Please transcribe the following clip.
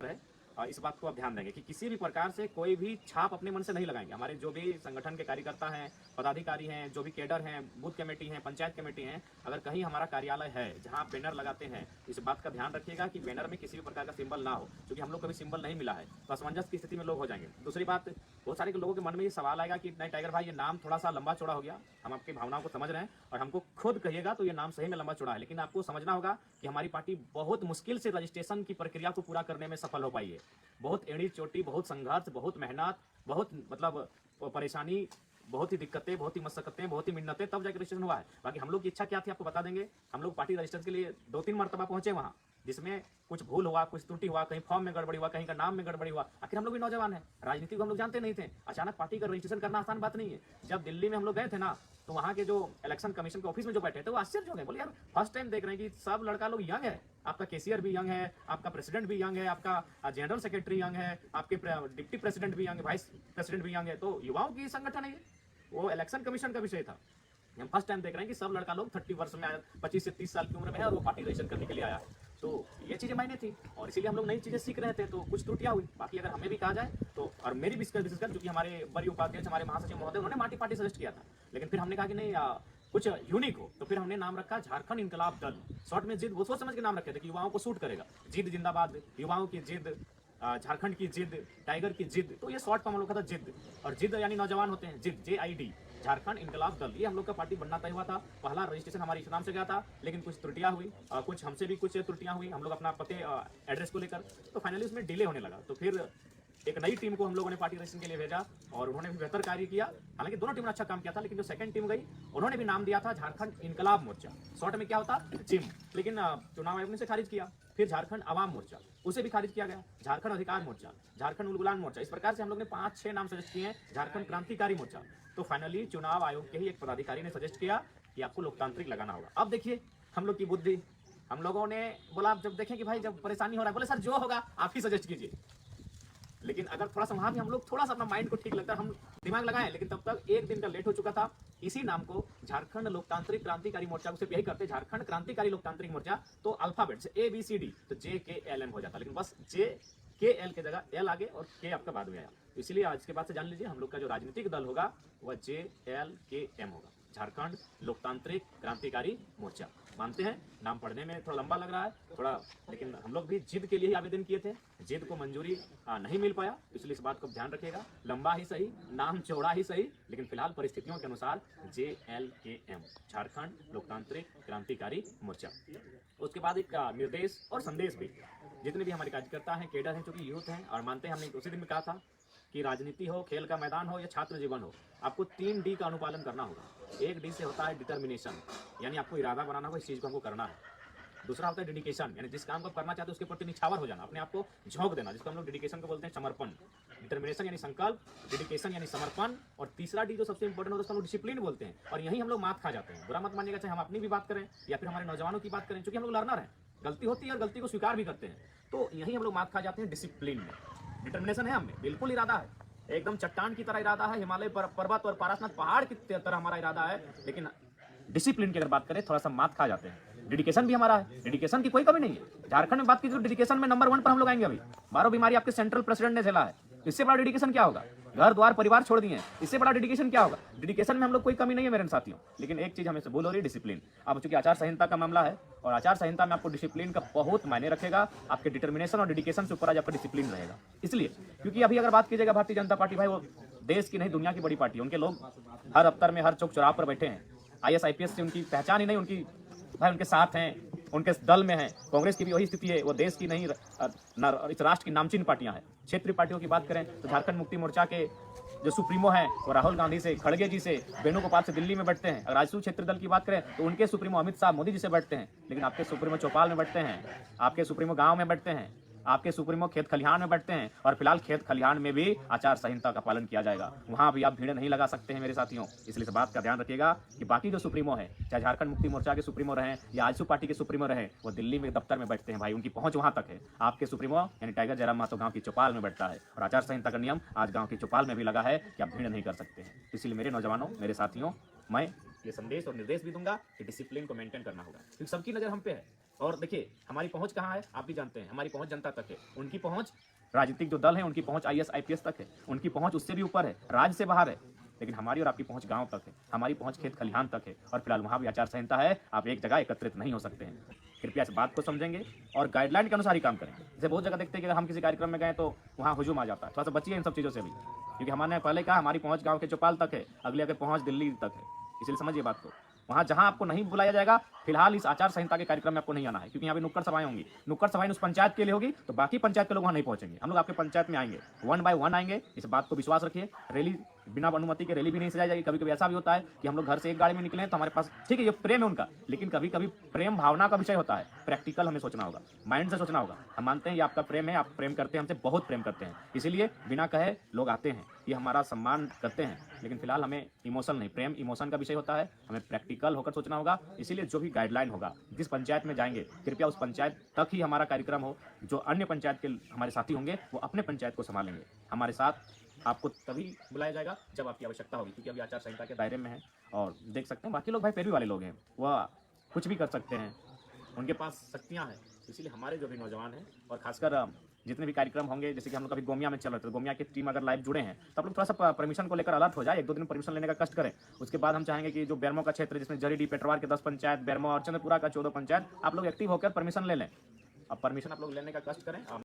है। इस बात को आप ध्यान देंगे कि किसी भी प्रकार से कोई भी छाप अपने मन से नहीं लगाएंगे। हमारे जो भी संगठन के कार्यकर्ता हैं, पदाधिकारी हैं, जो भी कैडर हैं, बूथ कमेटी हैं, पंचायत कमेटी हैं, अगर कहीं हमारा कार्यालय है जहां आप बैनर लगाते हैं, इस बात का ध्यान रखिएगा कि बैनर में किसी भी प्रकार का सिंबल ना हो, क्योंकि हम लोग को भी सिंबल नहीं मिला है, तो असमंजस की स्थिति में लोग हो जाएंगे। दूसरी बात, बहुत सारे लोगों के मन में ये सवाल आएगा कि नहीं टाइगर भाई, ये नाम थोड़ा सा लंबा चौड़ा हो गया। हम आपकी भावनाओं को समझ रहे हैं और हमको खुद कहिएगा तो ये नाम सही में लंबा चौड़ा है, लेकिन आपको समझना होगा कि हमारी पार्टी बहुत मुश्किल से रजिस्ट्रेशन की प्रक्रिया को पूरा करने में सफल हो पाई है। बहुत एड़ी चोटी, बहुत संघर्ष, बहुत मेहनत, बहुत मतलब परेशानी, बहुत ही दिक्कतें, बहुत ही मशक्कतें, बहुत ही मिन्नतें, तब जाकर रजिस्ट्रेशन हुआ है। बाकी हम लोग की इच्छा क्या थी आपको बता देंगे। हम लोग पार्टी रजिस्ट्रेशन के लिए 2-3 मरतबा पहुंचे वहाँ, जिसमें कुछ भूल हुआ, कुछ त्रुटि हुआ, कहीं फॉर्म में गड़बड़ी हुआ, कहीं का नाम में गड़बड़ी हुआ। आखिर हम लोग भी नौजवान हैं, राजनीति को हम लोग जानते नहीं थे। अचानक पार्टी का रजिस्ट्रेशन करना आसान बात नहीं है। जब दिल्ली में हम लोग गए थे ना, तो वहाँ के जो इलेक्शन कमीशन के ऑफिस में जो बैठे थे वो आश्चर्य हो गए। बोले यार, फर्स्ट टाइम देख रहे हैं कि सब लड़का लोग यंग है। आपका कैशियर भी यंग है, आपका प्रेसिडेंट भी यंग है, आपका जनरल सेक्रेटरी यंग है, आपके डिप्टी प्रेसिडेंट भी यंग है, वाइस प्रेसिडेंट भी यंग है। तो युवाओं की संगठन है, वो इलेक्शन कमीशन का विषय था। हम फर्स्ट टाइम देख रहे हैं कि सब लड़का लोग 30 वर्ष में आया, 25 से 30 साल की उम्र में है और वो पार्टी रजिस्ट्रेशन करने के लिए आया। तो ये चीज़ें मायने थी और इसीलिए हम लोग नई चीज़ें सीख रहे थे, तो कुछ त्रुटियां हुई। बाकी अगर हमें भी कहा जाए तो, और मेरी विशेषकर क्योंकि हमारे वरीय उपाध्यक्ष, हमारे महासचिव महोदय, उन्होंने पार्टी सजेस्ट किया था, लेकिन फिर हमने कहा कि नहीं कुछ यूनिक हो, तो फिर हमने नाम रखा झारखंड इनकलाब दल, शॉर्ट में जिद। वो सोच समझ के नाम रखे थे कि युवाओं को सूट करेगा। जिद जिंदाबाद, युवाओं की जिद, झारखंड की जिद, टाइगर की जिद, तो ये शॉर्ट फॉर्म हम लोग का था जिद। और जिद यानी नौजवान होते हैं, जिद JID, झारखंड इनकलाब दल, ये हम लोग का पार्टी बनना तय हुआ था। पहला रजिस्ट्रेशन हमारी इस नाम से गया था, लेकिन कुछ त्रुटियां हुई, कुछ हमसे भी कुछ त्रुटियां हुई, हम लोग अपना पते एड्रेस को लेकर, तो फाइनली उसमें डिले होने लगा। तो फिर एक नई टीम को हम लोगों ने पार्टी रजिस्ट्रेशन के लिए भेजा और उन्होंने भी बेहतर कार्य किया। हालांकि दोनों टीम ने अच्छा काम किया था, लेकिन जो सेकंड टीम गई उन्होंने भी नाम दिया था झारखंड इनकलाब मोर्चा, शॉर्ट में क्या होता जिम, लेकिन चुनाव आयोग ने इसे खारिज किया। फिर झारखंड अवाम मोर्चा, उसे भी खारिज किया गया। झारखंड अधिकार मोर्चा, झारखंड उलगुलान मोर्चा, इस प्रकार से हम लोग ने 5-6 नाम सजेस्ट किए हैं। झारखंड क्रांतिकारी मोर्चा। तो फाइनली चुनाव आयोग के ही एक पदाधिकारी ने सजेस्ट किया कि आपको लोकतांत्रिक लगाना होगा। अब देखिए हम लोग की बुद्धि, हम लोगों ने बोला, जब देखें कि भाई जब परेशानी हो रहा है, बोले सर जो होगा आप ही सजेस्ट कीजिए। लेकिन अगर थोड़ा सा वहां भी हम लोग थोड़ा सा अपना माइंड को ठीक लगता है, हम दिमाग लगाएं, लेकिन तब तक एक दिन का लेट हो चुका था। इसी नाम को झारखंड लोकतांत्रिक क्रांतिकारी मोर्चा को सिर्फ यही करते, झारखंड क्रांतिकारी लोकतांत्रिक मोर्चा, तो अल्फाबेट से ABCD, तो JKLM हो जाता, लेकिन बस JKL की जगह L आगे और K आपका बाद में आया। तो इसीलिए आज के बाद से जान लीजिए, हम लोग का जो राजनीतिक दल होगा वह JLKM होगा, झारखंड लोकतांत्रिक क्रांतिकारी मोर्चा। मानते हैं नाम पढ़ने में थोड़ा लंबा लग रहा है थोड़ा, लेकिन हम लोग भी जिद के लिए ही आवेदन किए थे, जिद को मंजूरी नहीं मिल पाया, इसलिए इस बात को ध्यान रखिएगा। लंबा ही सही, नाम चौड़ा ही सही, लेकिन फिलहाल परिस्थितियों के अनुसार JLKM, झारखंड लोकतांत्रिक क्रांतिकारी मोर्चा। उसके बाद एक निर्देश और संदेश भी, जितने भी हमारे कार्यकर्ता हैं, केडर हैं, चूंकि यूथ हैं, और मानते हैं, हमने उसी दिन में कहा था कि राजनीति हो, खेल का मैदान हो या छात्र जीवन हो, आपको 3 D का अनुपालन करना होगा। एक D से होता है डिटर्मिनेशन, यानी आपको इरादा बनाना होगा, इस चीज़ को हमको करना है। दूसरा होता है डेडिकेशन, यानी जिस काम को करना चाहते हो उसके प्रति निछावर हो जाना, अपने आप को झोंक देना, जिसको हम लोग डेडिकेशन को बोलते हैं समर्पण। डिटर्मिनेशन यानी संकल्प, डेडिकेशन यानी समर्पण, और तीसरा D जो सबसे इंपॉर्टेंट होता है उसको हम लोग डिसिप्लिन बोलते हैं। और यही हम लोग मात खा जाते हैं। बुरा मत मानिएगा, चाहे हम अपनी भी बात करें या फिर हमारे नौजवानों की बात करें, क्योंकि हम लोग लर्नर हैं, गलती होती है और गलती को स्वीकार भी करते हैं, तो यही हम लोग मात खा जाते हैं डिसिप्लिन में। डिटर्मिनेशन है हमें, बिल्कुल इरादा है, एकदम चट्टान की तरह इरादा है, हिमालय पर्वत और पारसनाथ पहाड़ की तरह हमारा इरादा है, लेकिन डिसिप्लिन की अगर बात करें थोड़ा सा मात खा जाते हैं। डेडिकेशन भी हमारा है, डेडिकेशन की कोई कमी नहीं है। झारखंड में बात की तो डेडिकेशन में नंबर 1 पर हम लोग आएंगे। अभी 12 बीमारी आपके सेंट्रल प्रेसिडेंट ने झेला है, इससे बड़ा डेडिकेशन क्या होगा? घर द्वार परिवार छोड़ दिए हैं, इससे बड़ा डेडिकेशन क्या होगा? डेडिकेशन में हम लोग कोई कमी नहीं है मेरे साथियों, लेकिन एक चीज हमें से भूल हो रही है, डिसिप्लिन। अब चूंकि आचार संहिता का मामला है और आचार संहिता में आपको डिसिप्लिन का बहुत मायने रखेगा। आपके डिटर्मिनेशन और डेडिकेशन से ऊपर आज आपका डिसिप्लिन रहेगा। इसलिए क्योंकि अभी अगर बात कीजिएगा भारतीय जनता पार्टी, भाई वो देश की नहीं दुनिया की बड़ी पार्टी है। उनके लोग हर दफ्तर में, हर चौक चौराहे पर बैठे हैं। IAS IPS से उनकी पहचान ही नहीं, उनकी भाई उनके साथ हैं, उनके दल में हैं। कांग्रेस की भी वही स्थिति है, वो देश की नहीं इस राष्ट्र की नामचीन पार्टियां हैं। क्षेत्रीय पार्टियों की बात करें तो झारखंड मुक्ति मोर्चा के जो सुप्रीमो हैं वो राहुल गांधी से, खड़गे जी से, वेणुगोपाल से दिल्ली में बैठते हैं। अगर राजसूय क्षेत्र दल की बात करें तो उनके सुप्रीमो अमित शाह मोदी जी से बैठते हैं, लेकिन आपके सुप्रीमो चौपाल में बैठते हैं, आपके सुप्रीमो गाँव में बैठते हैं, आपके सुप्रीमो खेत खलिहान में बैठते हैं। और फिलहाल खेत खलिहान में भी आचार संहिता का पालन किया जाएगा, वहां भी आप भीड़ नहीं लगा सकते हैं मेरे साथियों। इसलिए इस बात का ध्यान रखिएगा कि बाकी जो सुप्रीमो है, चाहे झारखंड मुक्ति मोर्चा के सुप्रीमो रहे या आजसू पार्टी के सुप्रीमो रहे, वो दिल्ली में दफ्तर में बैठते हैं। भाई उनकी पहुंच वहां तक है। आपके सुप्रीमो यानी टाइगर जयराम मातो गांव की चौपाल में बैठता है, और आचार संहिता का नियम आज गांव की चौपाल में भी लगा है कि आप भीड़ नहीं कर सकते हैं। इसलिए मेरे नौजवानों, मेरे साथियों, मैं ये संदेश और निर्देश भी दूंगा कि डिसिप्लिन को मेंटेन करना होगा, क्योंकि सबकी नजर हम पे है। और देखिए हमारी पहुंच कहाँ है, आप भी जानते हैं, हमारी पहुंच जनता तक है। उनकी पहुंच राजनीतिक जो दल है उनकी पहुंच आईएएस आईपीएस तक है, उनकी पहुंच उससे भी ऊपर है, राज्य से बाहर है। लेकिन हमारी और आपकी पहुंच गांव तक है, हमारी पहुंच खेत खलिहान तक है, और फिलहाल वहां भी आचार संहिता है, आप एक जगह एकत्रित नहीं हो सकते हैं। कृपया इस बात को समझेंगे और गाइडलाइन के अनुसार ही काम करेंगे। जैसे बहुत जगह देखते हैं कि अगर हम किसी कार्यक्रम में गए तो वहाँ हुजूम आ जाता है, थोड़ा सा बचिए इन सब चीज़ों से भी, क्योंकि हमने पहले कहा हमारी पहुंच गांव के चौपाल तक है, अगले अगर पहुंच दिल्ली तक है। इसलिए समझिए बात को, वहाँ जहाँ आपको नहीं बुलाया जाएगा, फिलहाल इस आचार संहिता के कार्यक्रम में आपको नहीं आना है, क्योंकि यहाँ पे नुक्कड़ सभाएं होंगी। नुक्कड़ सभाएं उस पंचायत के लिए होगी, तो बाकी पंचायत के लोग वहाँ नहीं पहुंचेंगे। हम लोग आपके पंचायत में आएंगे, 1 बाय 1 आएंगे, इस बात को विश्वास रखिए। रैली बिना अनुमति के रैली भी नहीं सजाई जाएगी। कभी कभी ऐसा भी होता है कि हम लोग घर से एक गाड़ी में निकले तो हमारे पास, ठीक है ये प्रेम है उनका, लेकिन कभी कभी प्रेम भावना का विषय होता है, प्रैक्टिकल हमें सोचना होगा, माइंड से सोचना होगा। हम मानते हैं ये आपका प्रेम है, आप प्रेम करते हैं हमसे, बहुत प्रेम करते हैं, इसीलिए बिना कहे लोग आते हैं, ये हमारा सम्मान करते हैं। लेकिन फिलहाल हमें इमोशन नहीं, प्रेम इमोशन का विषय होता है, हमें प्रैक्टिकल होकर सोचना होगा। इसीलिए जो भी गाइडलाइन होगा, जिस पंचायत में जाएंगे कृपया उस पंचायत तक ही हमारा कार्यक्रम हो। जो अन्य पंचायत के हमारे साथी होंगे वो अपने पंचायत को संभालेंगे, हमारे साथ आपको तभी बुलाया जाएगा जब आपकी आवश्यकता होगी, क्योंकि अभी आचार संहिता के दायरे में है। और देख सकते हैं बाकी लोग भाई पैरवी वाले लोग हैं, वह कुछ भी कर सकते हैं, उनके पास शक्तियाँ हैं। इसीलिए हमारे जो भी नौजवान हैं और खासकर जितने भी कार्यक्रम होंगे, जैसे कि हम लोग कभी गोमिया में चल रहे थे, गोमिया की टीम अगर लाइव जुड़े हैं तो आप लोग थोड़ा सा परमिशन को लेकर अलर्ट हो जाए, 1-2 दिन परमिशन लेने का कष्ट करें। उसके बाद हम चाहेंगे कि जो बेरमो का क्षेत्र है, जिसमें जरीडी पेटरवार के 10 पंचायत, बेरमो और चंद्रपुरा का 14 पंचायत, आप लोग एक्टिव होकर परमिशन ले लें। अब परमिशन आप लोग लेने का कष्ट करें।